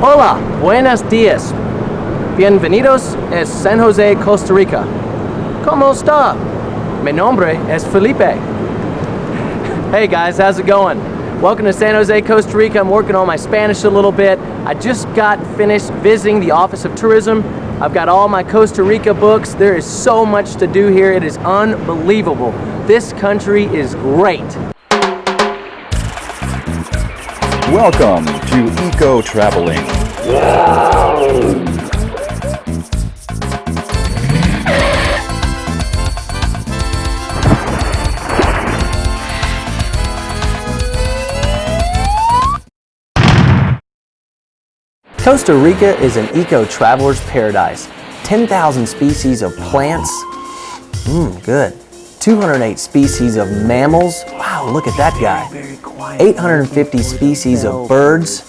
Hola, buenos días. Bienvenidos a San Jose, Costa Rica. ¿Cómo está? Mi nombre es Felipe. Hey guys, how's it going? Welcome to San Jose, Costa Rica. I'm working on my Spanish a little bit. I just got finished visiting the Office of Tourism. I've got all my Costa Rica books. There is so much to do here. It is unbelievable. This country is great. Welcome to EcoTraveling. Costa Rica is an eco-traveler's paradise. 10,000 species of plants. Good. 208 species of mammals. Wow, look at that guy. 850 species of birds.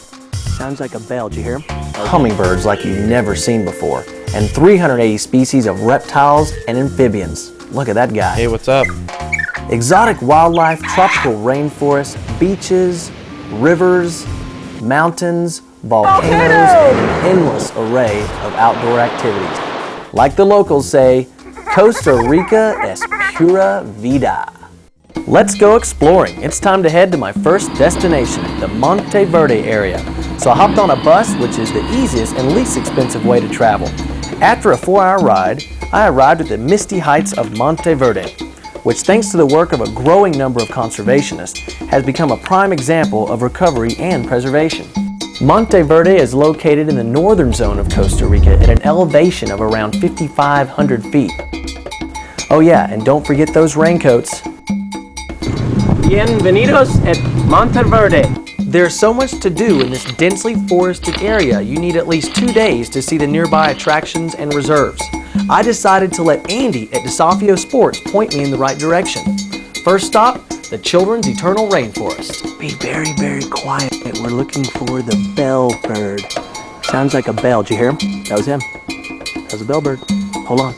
Sounds like a bell, did you hear him? Hummingbirds like you've never seen before. And 380 species of reptiles and amphibians. Look at that guy. Hey, what's up? Exotic wildlife, tropical rainforests, beaches, rivers, mountains, volcanoes, and an endless array of outdoor activities. Like the locals say, Costa Rica es pura vida. Let's go exploring. It's time to head to my first destination, the Monte Verde area. So I hopped on a bus, which is the easiest and least expensive way to travel. After a 4-hour ride, I arrived at the misty heights of Monte Verde, which thanks to the work of a growing number of conservationists, has become a prime example of recovery and preservation. Monte Verde is located in the northern zone of Costa Rica at an elevation of around 5,500 feet. Oh yeah, and don't forget those raincoats. Bienvenidos at Monte Verde. There's so much to do in this densely forested area, you need at least 2 days to see the nearby attractions and reserves. I decided to let Andy at Desafio Sports point me in the right direction. First stop, the Children's Eternal Rainforest. Be very, very quiet. We're looking for the bellbird. Sounds like a bell. Did you hear him? That was him. That was a bellbird. Hold on.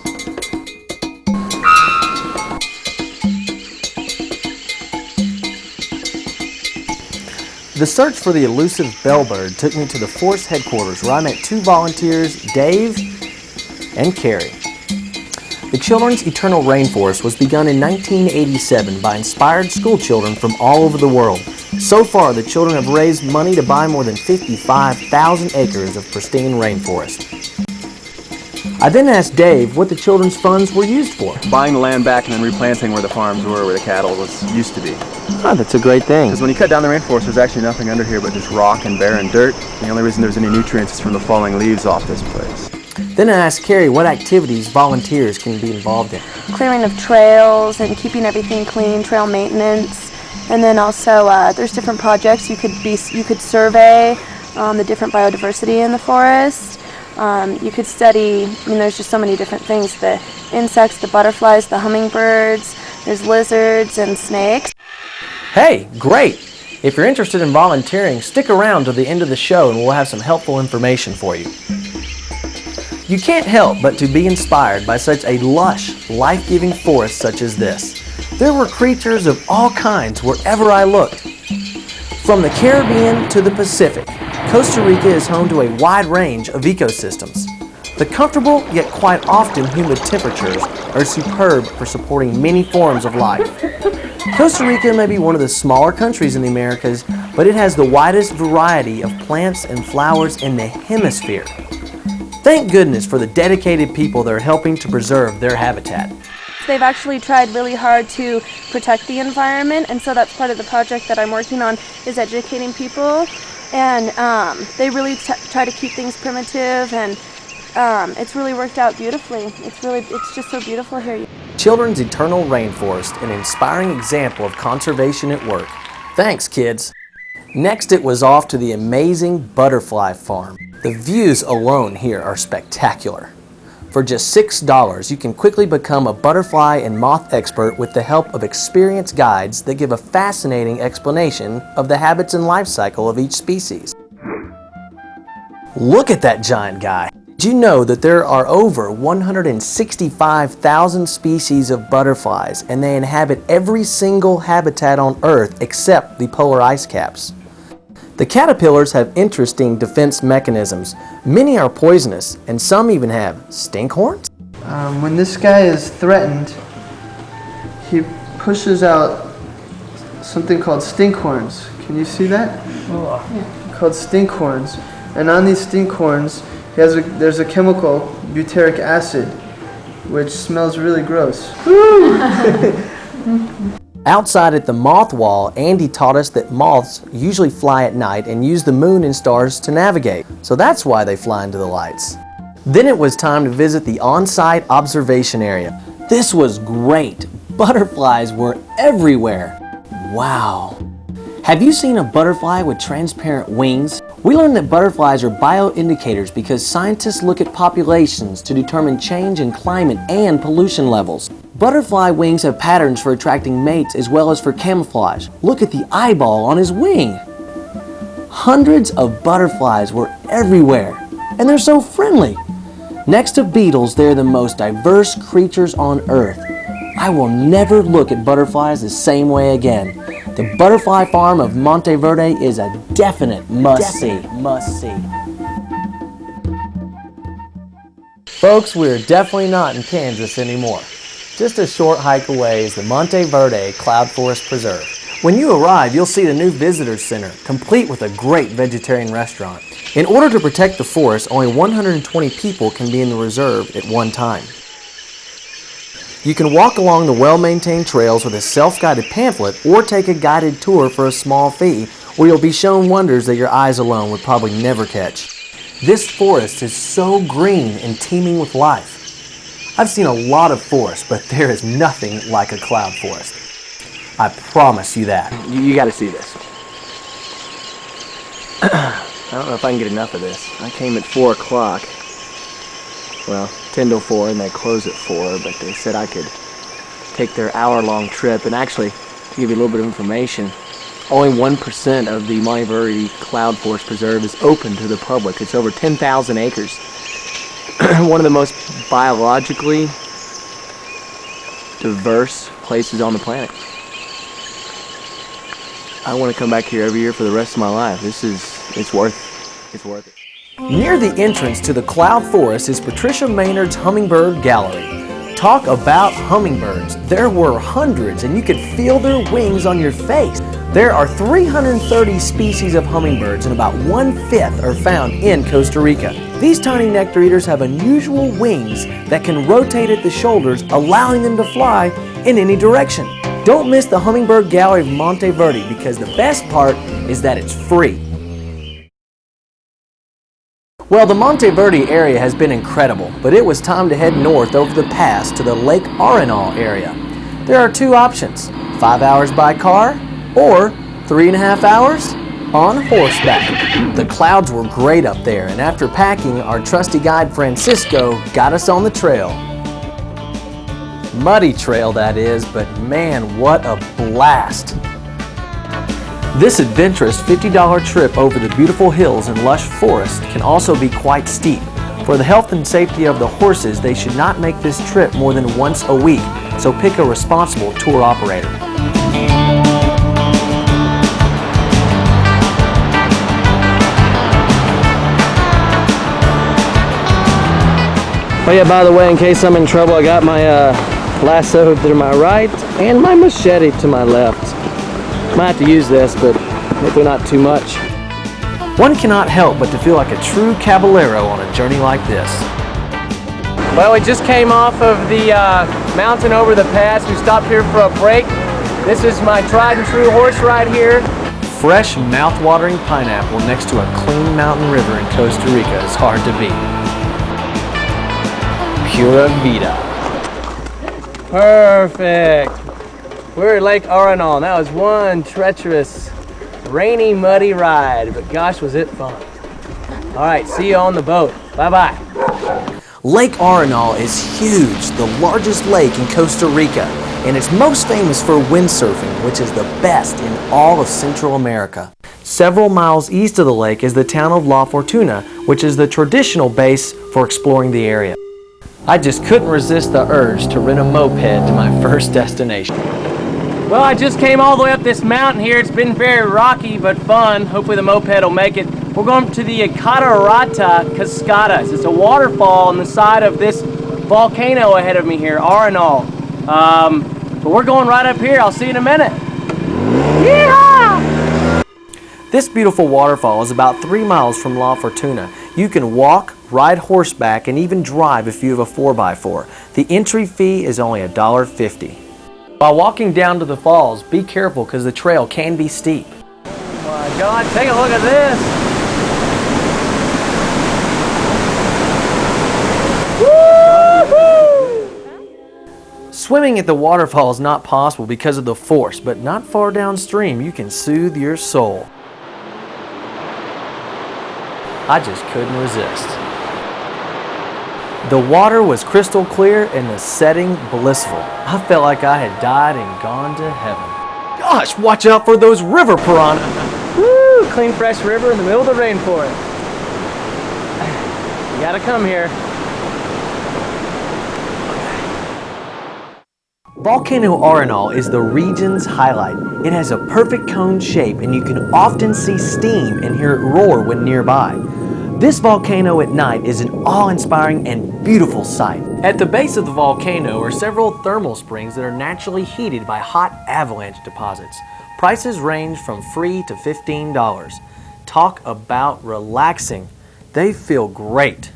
The search for the elusive bellbird took me to the forest headquarters where I met two volunteers, Dave and Carrie. The Children's Eternal Rainforest was begun in 1987 by inspired school children from all over the world. So far, the children have raised money to buy more than 55,000 acres of pristine rainforest. I then asked Dave what the children's funds were used for. Buying the land back and then replanting where the farms were, where the cattle used to be. Oh, that's a great thing. Because when you cut down the rainforest, there's actually nothing under here but just rock and barren dirt. The only reason there's any nutrients is from the falling leaves off this place. Then I asked Carrie what activities volunteers can be involved in. Clearing of trails and keeping everything clean, trail maintenance, and then also there's different projects you could survey the different biodiversity in the forest. You could study, there's just so many different things, the insects, the butterflies, the hummingbirds, there's lizards and snakes. Hey, great! If you're interested in volunteering, stick around till the end of the show and we'll have some helpful information for you. You can't help but to be inspired by such a lush, life-giving forest such as this. There were creatures of all kinds wherever I looked. From the Caribbean to the Pacific, Costa Rica is home to a wide range of ecosystems. The comfortable yet quite often humid temperatures are superb for supporting many forms of life. Costa Rica may be one of the smaller countries in the Americas, but it has the widest variety of plants and flowers in the hemisphere. Thank goodness for the dedicated people that are helping to preserve their habitat. They've actually tried really hard to protect the environment, and so that's part of the project that I'm working on, is educating people. And they really try to keep things primitive, and it's really worked out beautifully. It's just so beautiful here. Children's Eternal Rainforest, an inspiring example of conservation at work. Thanks, kids. Next, it was off to the amazing butterfly farm. The views alone here are spectacular. For just $6, you can quickly become a butterfly and moth expert with the help of experienced guides that give a fascinating explanation of the habits and life cycle of each species. Look at that giant guy. Did you know that there are over 165,000 species of butterflies and they inhabit every single habitat on Earth except the polar ice caps? The caterpillars have interesting defense mechanisms. Many are poisonous, and some even have stink horns. When this guy is threatened, he pushes out something called stink horns. Can you see that? Yeah. Called stink horns. And on these stink horns, there's a chemical, butyric acid, which smells really gross. Outside at the moth wall, Andy taught us that moths usually fly at night and use the moon and stars to navigate. So that's why they fly into the lights. Then it was time to visit the on-site observation area. This was great. Butterflies were everywhere. Wow. Have you seen a butterfly with transparent wings? We learned that butterflies are bioindicators because scientists look at populations to determine change in climate and pollution levels. Butterfly wings have patterns for attracting mates as well as for camouflage. Look at the eyeball on his wing. Hundreds of butterflies were everywhere, and they're so friendly. Next to beetles, they're the most diverse creatures on Earth. I will never look at butterflies the same way again. The butterfly farm of Monteverde is a definite must-see. Folks, we're definitely not in Kansas anymore. Just a short hike away is the Monteverde Cloud Forest Preserve. When you arrive, you'll see the new visitor center, complete with a great vegetarian restaurant. In order to protect the forest, only 120 people can be in the reserve at one time. You can walk along the well-maintained trails with a self-guided pamphlet or take a guided tour for a small fee, where you'll be shown wonders that your eyes alone would probably never catch. This forest is so green and teeming with life. I've seen a lot of forests, but there is nothing like a cloud forest. I promise you that. You got to see this. I don't know if I can get enough of this. I came at 4 o'clock. Well, 10 till 4, and they close at 4, but they said I could take their hour-long trip. And actually, to give you a little bit of information, only 1% of the Monteverde Cloud Forest Preserve is open to the public. It's over 10,000 acres. One of the most biologically diverse places on the planet. I want to come back here every year for the rest of my life. It's worth it. Near the entrance to the Cloud Forest is Patricia Maynard's Hummingbird Gallery. Talk about hummingbirds. There were hundreds, and you could feel their wings on your face. There are 330 species of hummingbirds, and about 1/5 are found in Costa Rica. These tiny nectar eaters have unusual wings that can rotate at the shoulders, allowing them to fly in any direction. Don't miss the Hummingbird Gallery of Monteverde, because the best part is that it's free. Well, the Monteverde area has been incredible, but it was time to head north over the pass to the Lake Arenal area. There are 2 options, 5 hours by car or 3.5 hours on horseback. The clouds were great up there, and after packing, our trusty guide Francisco got us on the trail. Muddy trail, that is, but man, what a blast. This adventurous $50 trip over the beautiful hills and lush forests can also be quite steep. For the health and safety of the horses, they should not make this trip more than once a week, so pick a responsible tour operator. Oh yeah, by the way, in case I'm in trouble, I got my lasso to my right and my machete to my left. Might have to use this, but hopefully not too much. One cannot help but to feel like a true caballero on a journey like this. Well, we just came off of the mountain over the pass. We stopped here for a break. This is my tried and true horse ride here. Fresh, mouth-watering pineapple next to a clean mountain river in Costa Rica is hard to beat. Pura vida. Perfect. We're at Lake Arenal, and that was one treacherous, rainy, muddy ride, but gosh, was it fun. All right, see you on the boat. Bye-bye. Lake Arenal is huge, the largest lake in Costa Rica, and it's most famous for windsurfing, which is the best in all of Central America. Several miles east of the lake is the town of La Fortuna, which is the traditional base for exploring the area. I just couldn't resist the urge to rent a moped to my first destination. Well, I just came all the way up this mountain here. It's been very rocky but fun. Hopefully the moped will make it. We're going to the Catarata Cascadas. It's a waterfall on the side of this volcano ahead of me here, Arenal. But we're going right up here. I'll see you in a minute. Yeehaw! This beautiful waterfall is about 3 miles from La Fortuna. You can walk, ride horseback, and even drive if you have a 4x4. The entry fee is only $1.50. While walking down to the falls, be careful because the trail can be steep. Oh my God, take a look at this. Woo-hoo! Swimming at the waterfall is not possible because of the force, but not far downstream you can soothe your soul. I just couldn't resist. The water was crystal clear and the setting blissful. I felt like I had died and gone to heaven. Gosh, watch out for those river piranha. Woo! Clean, fresh river in the middle of the rainforest. You gotta come here. Volcano Arenal is the region's highlight. It has a perfect cone shape and you can often see steam and hear it roar when nearby. This volcano at night is an awe-inspiring and beautiful sight. At the base of the volcano are several thermal springs that are naturally heated by hot avalanche deposits. Prices range from free to $15. Talk about relaxing. They feel great.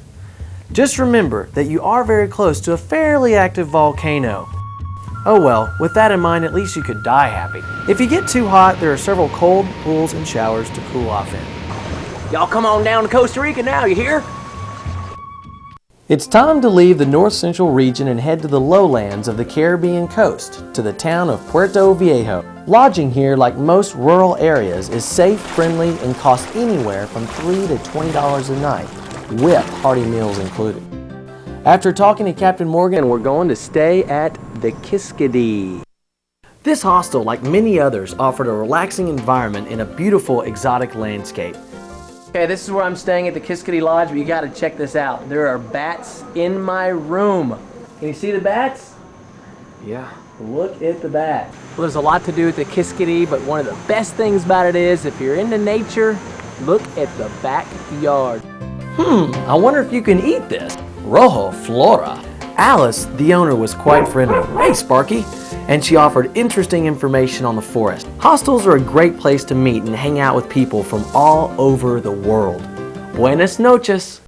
Just remember that you are very close to a fairly active volcano. Oh well, with that in mind, at least you could die happy. If you get too hot, there are several cold pools and showers to cool off in. Y'all come on down to Costa Rica now, you hear? It's time to leave the north central region and head to the lowlands of the Caribbean coast, to the town of Puerto Viejo. Lodging here, like most rural areas, is safe, friendly, and costs anywhere from $3 to $20 a night, with hearty meals included. After talking to Captain Morgan, We're going to stay at the Kiskadee. this hostel, like many others, offered a relaxing environment in a beautiful exotic landscape. Okay, this is where I'm staying at the Kiskadee Lodge, but you gotta check this out. There are bats in my room. Can you see the bats? Yeah, look at the bats. Well, there's a lot to do at the Kiskadee, but one of the best things about it is, if you're into nature, look at the backyard. I wonder if you can eat this. Rojo Flora. Alice, the owner, was quite friendly. Hey, Sparky. And she offered interesting information on the forest. Hostels are a great place to meet and hang out with people from all over the world. Buenas noches.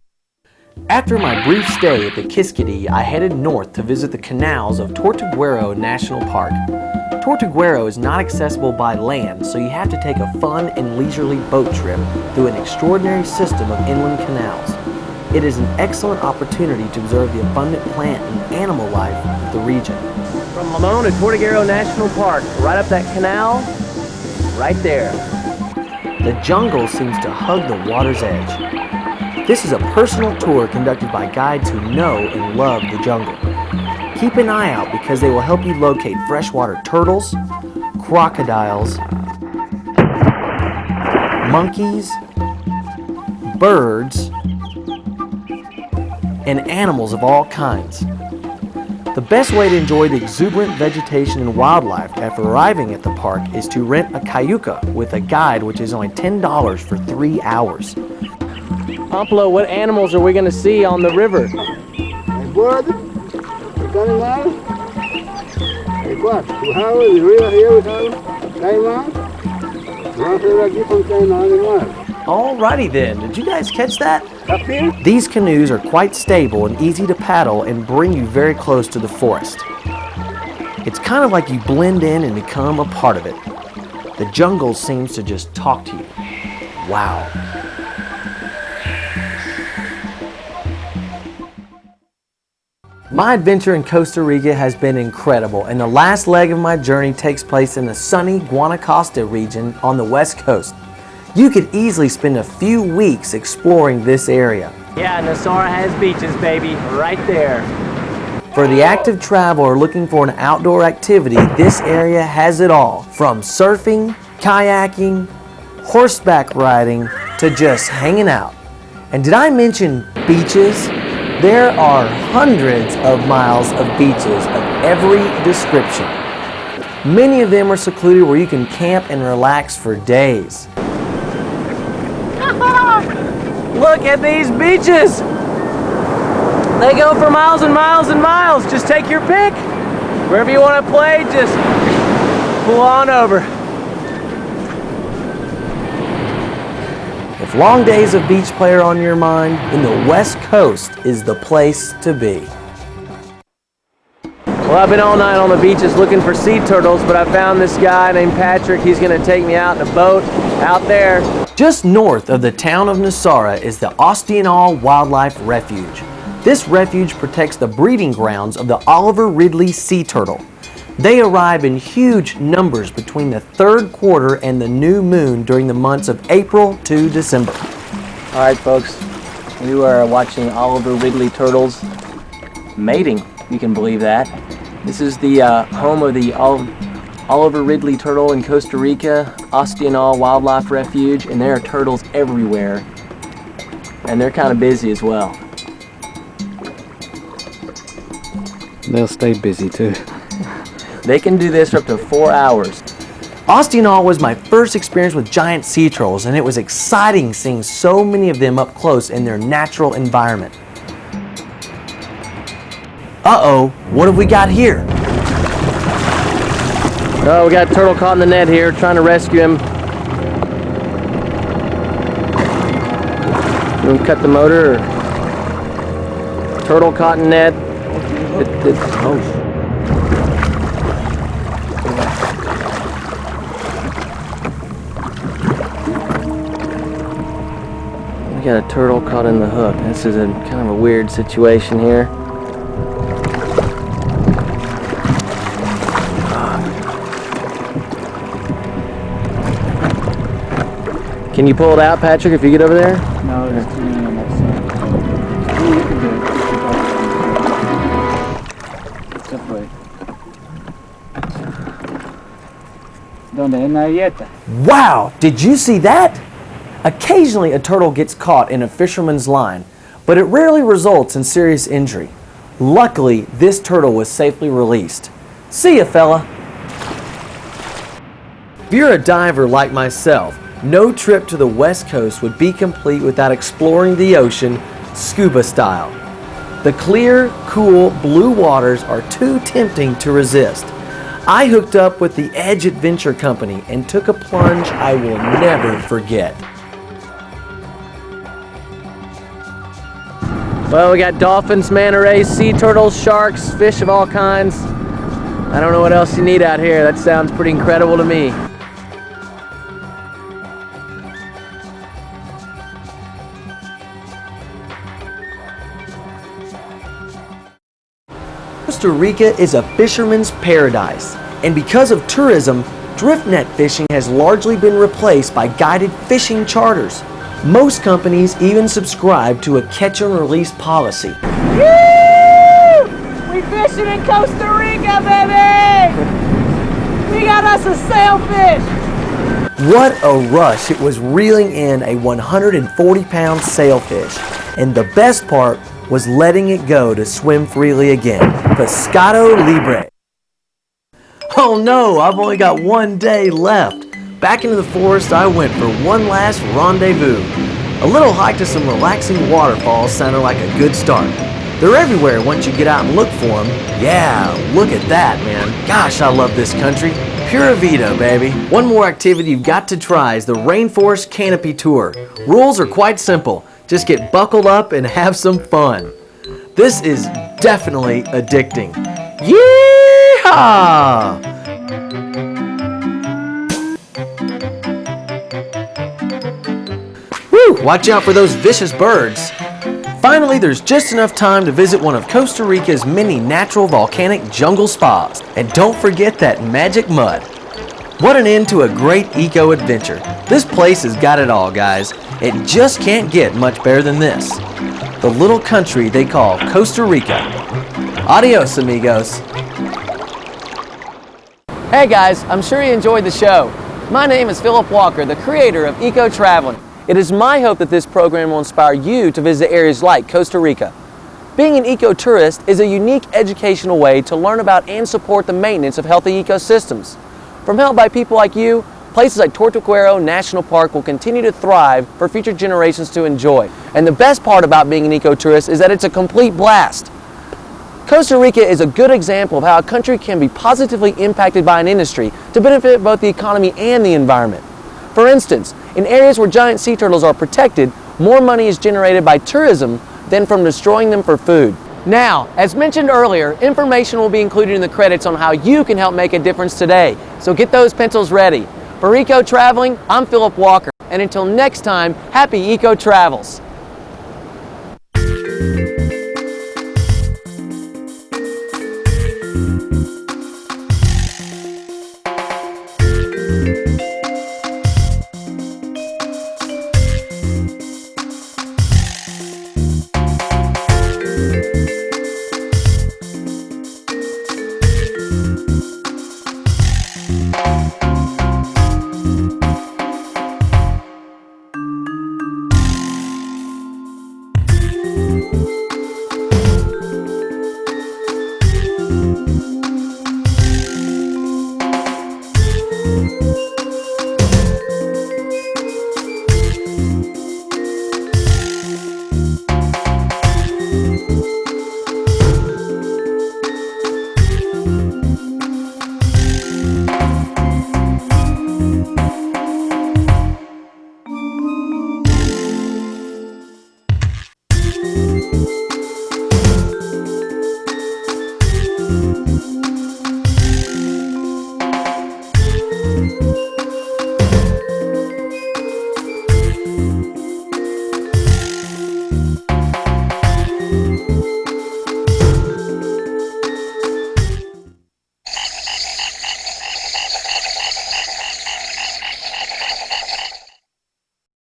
After my brief stay at the Kiskadee, I headed north to visit the canals of Tortuguero National Park. Tortuguero is not accessible by land, so you have to take a fun and leisurely boat trip through an extraordinary system of inland canals. It is an excellent opportunity to observe the abundant plant and animal life of the region. From Limon to Tortuguero National Park, right up that canal, right there. The jungle seems to hug the water's edge. This is a personal tour conducted by guides who know and love the jungle. Keep an eye out because they will help you locate freshwater turtles, crocodiles, monkeys, birds, and animals of all kinds. The best way to enjoy the exuberant vegetation and wildlife after arriving at the park is to rent a cayuca with a guide, which is only $10 for 3 hours. Pamphlo, what animals are we going to see on the river? Bird, animal, what? We have the river here, we have cayman, different kind of animals. Alrighty then, did you guys catch that? Tapir, These canoes are quite stable and easy to paddle and bring you very close to the forest. It's kind of like you blend in and become a part of it. The jungle seems to just talk to you. Wow. My adventure in Costa Rica has been incredible, and the last leg of my journey takes place in the sunny Guanacaste region on the west coast. You could easily spend a few weeks exploring this area. Yeah, Nosara has beaches, baby, right there. For the active traveler looking for an outdoor activity, this area has it all, from surfing, kayaking, horseback riding, to just hanging out. And did I mention beaches? There are hundreds of miles of beaches of every description. Many of them are secluded where you can camp and relax for days. Look at these beaches! They go for miles and miles and miles. Just take your pick. Wherever you want to play, just pull on over. If long days of beach play are on your mind, then the West Coast is the place to be. Well, I've been all night on the beaches looking for sea turtles, but I found this guy named Patrick. He's going to take me out in a boat out there. Just north of the town of Nosara is the Osteonal Wildlife Refuge. This refuge protects the breeding grounds of the Oliver Ridley sea turtle. They arrive in huge numbers between the third quarter and the new moon during the months of April to December. All right, folks, we are watching Oliver Ridley turtles mating. You can believe that. This is the home of the Oliver Ridley turtle in Costa Rica, Osteonal Wildlife Refuge, and there are turtles everywhere. And they're kind of busy as well. They'll stay busy too. They can do this for up to 4 hours. Osteonal was my first experience with giant sea turtles, and it was exciting seeing so many of them up close in their natural environment. Uh-oh, what have we got here? Oh, we got a turtle caught in the net here, trying to rescue him. You want to cut the motor? Or? Turtle caught in net. Oh. We got a turtle caught in the hook. This is a kind of a weird situation here. Can you pull it out, Patrick, if you get over there? No, there's too many on that side. You can do it. Definitely. ¿Dónde? En la dieta. Wow! Did you see that? Occasionally a turtle gets caught in a fisherman's line, but it rarely results in serious injury. Luckily, this turtle was safely released. See ya, fella! If you're a diver like myself, no trip to the West Coast would be complete without exploring the ocean scuba style. The clear, cool, blue waters are too tempting to resist. I hooked up with the Edge Adventure Company and took a plunge I will never forget. Well, we got dolphins, manta rays, sea turtles, sharks, fish of all kinds. I don't know what else you need out here. That sounds pretty incredible to me. Costa Rica is a fisherman's paradise, and because of tourism, drift net fishing has largely been replaced by guided fishing charters. Most companies even subscribe to a catch and release policy. Woo! We fishing in Costa Rica, baby! We got us a sailfish! What a rush it was reeling in a 140-pound sailfish, and the best part was letting it go to swim freely again. Pescado libre. Oh no, I've only got one day left. Back into the forest I went for one last rendezvous. A little hike to some relaxing waterfalls sounded like a good start. They're everywhere once you get out and look for them. Yeah, look at that, man. Gosh, I love this country. Pura vida, baby. One more activity you've got to try is the Rainforest Canopy Tour. Rules are quite simple. Just get buckled up and have some fun. This is definitely addicting. Yeehaw! Woo! Watch out for those vicious birds. Finally, there's just enough time to visit one of Costa Rica's many natural volcanic jungle spas. And don't forget that magic mud. What an end to a great eco-adventure. This place has got it all, guys. It just can't get much better than this. The little country they call Costa Rica. Adios, amigos. Hey guys, I'm sure you enjoyed the show. My name is Philip Walker, the creator of EcoTraveling. It is my hope that this program will inspire you to visit areas like Costa Rica. Being an ecotourist is a unique educational way to learn about and support the maintenance of healthy ecosystems. From help by people like you, places like Tortuguero National Park will continue to thrive for future generations to enjoy. And the best part about being an ecotourist is that it's a complete blast. Costa Rica is a good example of how a country can be positively impacted by an industry to benefit both the economy and the environment. For instance, in areas where giant sea turtles are protected, more money is generated by tourism than from destroying them for food. Now, as mentioned earlier, information will be included in the credits on how you can help make a difference today. So get those pencils ready. For EcoTraveling, I'm Philip Walker, and until next time, happy eco travels.